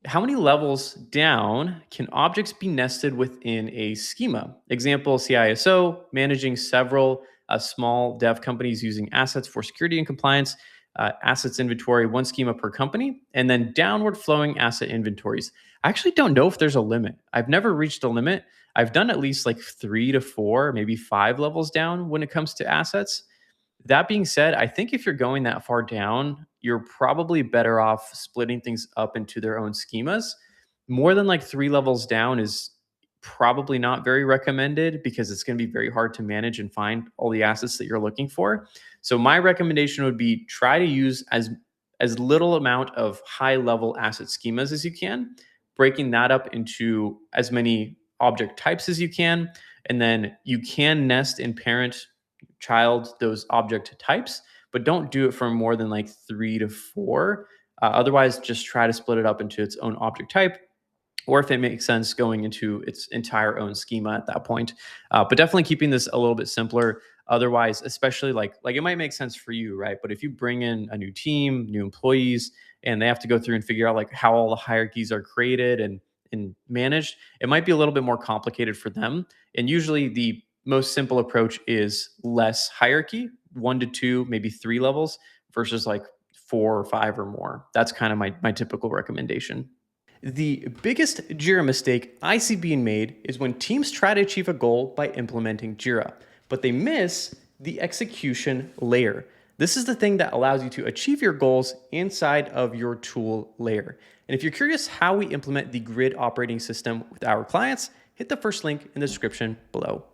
How many levels down can objects be nested within a schema? Example, CISO, managing several small dev companies using assets for security and compliance, assets inventory, one schema per company, and then downward flowing asset inventories. I actually don't know if there's a limit. I've never reached a limit. I've done at least like 3 to 4, maybe 5 levels down when it comes to assets. That being said, I think if you're going that far down, you're probably better off splitting things up into their own schemas. More than like 3 levels down is probably not very recommended because it's going to be very hard to manage and find all the assets that you're looking for. So my recommendation would be try to use as little amount of high level asset schemas as you can, breaking that up into as many object types as you can, and then you can nest in parent child those object types, but don't do it for more than like 3 to 4. Otherwise, just try to split it up into its own object type, or if it makes sense, going into its entire own schema at that point. But definitely keeping this a little bit simpler. Otherwise, especially like it might make sense for you, right? But if you bring in a new team, new employees, and they have to go through and figure out like how all the hierarchies are created and managed, it might be a little bit more complicated for them. And usually the most simple approach is less hierarchy, 1 to 2, maybe 3 levels versus like 4 or 5 or more. That's kind of my typical recommendation. The biggest Jira mistake I see being made is when teams try to achieve a goal by implementing Jira, but they miss the execution layer. This is the thing that allows you to achieve your goals inside of your tool layer. And if you're curious how we implement the grid operating system with our clients, hit the first link in the description below.